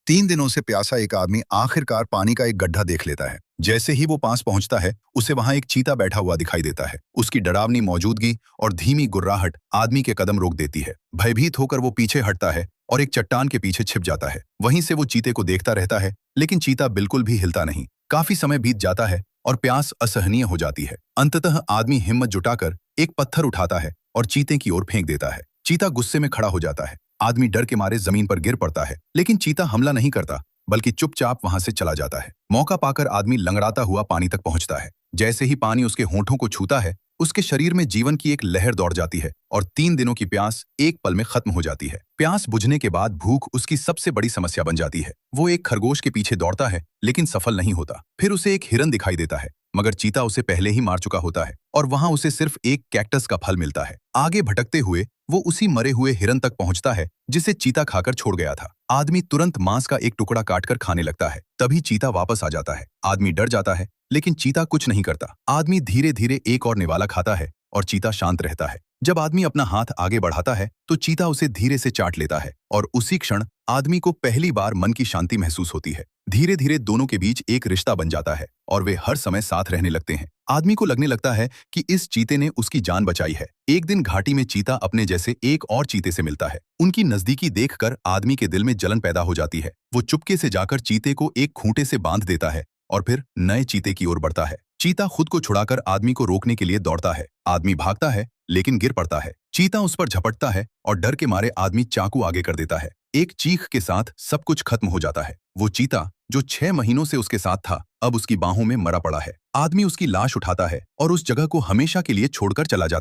3 दिनों से प्यासा एक आदमी आखिरकार पानी का एक गड्ढा देख लेता है। जैसे ही वो पास पहुंचता है, उसे वहां एक चीता बैठा हुआ दिखाई देता है। उसकी डरावनी मौजूदगी और धीमी गुर्राहट आदमी के कदम रोक देती है। भयभीत होकर वो पीछे हटता है और एक चट्टान के पीछे छिप जाता है। वहीं से वो चीते को देखता रहता है, लेकिन चीता बिल्कुल भी हिलता नहीं। काफी समय बीत जाता है और प्यास असहनीय हो जाती है। अंततः आदमी हिम्मत जुटाकर एक पत्थर उठाता है और चीते की ओर फेंक देता है। चीता गुस्से में खड़ा हो जाता है। आदमी डर के मारे जमीन पर गिर पड़ता है, लेकिन चीता हमला नहीं करता, बल्कि चुपचाप वहां से चला जाता है। मौका पाकर आदमी लंगड़ाता हुआ पानी तक पहुंचता है। जैसे ही पानी उसके होंठों को छूता है, उसके शरीर में जीवन की एक लहर दौड़ जाती है और 3 दिनों की प्यास एक पल में खत्म हो जाती है। प्यास बुझने के बाद भूख उसकी सबसे बड़ी समस्या बन जाती है। वो एक खरगोश के पीछे दौड़ता है, लेकिन सफल नहीं होता। फिर उसे एक हिरन दिखाई देता है, मगर चीता उसे पहले ही मार चुका होता है और वहां उसे सिर्फ एक कैक्टस का फल मिलता है। आगे भटकते हुए वो उसी मरे हुए हिरन तक पहुंचता है जिसे चीता खाकर छोड़ गया था। आदमी तुरंत मांस का एक टुकड़ा काटकर खाने लगता है। तभी चीता वापस आ जाता है। आदमी डर जाता है, लेकिन चीता कुछ नहीं करता। आदमी धीरे धीरे एक और निवाला खाता है और चीता शांत रहता है। जब आदमी अपना हाथ आगे बढ़ाता है तो चीता उसे धीरे से चाट लेता है और उसी क्षण आदमी को पहली बार मन की शांति महसूस होती है। धीरे धीरे दोनों के बीच एक रिश्ता बन जाता है और वे हर समय साथ रहने लगते हैं। आदमी को लगने लगता है कि इस चीते ने उसकी जान बचाई है। एक दिन घाटी में चीता अपने जैसे एक और चीते से मिलता है। उनकी नजदीकी देखकर आदमी के दिल में जलन पैदा हो जाती है। वो चुपके से जाकर चीते को एक खूंटे से बांध देता है और फिर नए चीते की ओर बढ़ता है। चीता खुद को छुड़ाकर आदमी को रोकने के लिए दौड़ता है। आदमी भागता है, लेकिन गिर पड़ता है। चीता उस पर झपटता है और डर के मारे आदमी चाकू आगे कर देता है। एक चीख के साथ सब कुछ खत्म हो जाता है। वो चीता जो 6 महीनों से उसके साथ था, अब उसकी बाहों में मरा पड़ा है। आदमी उसकी लाश उठाता है और उस जगह को हमेशा के लिए छोड़कर चला जाता है।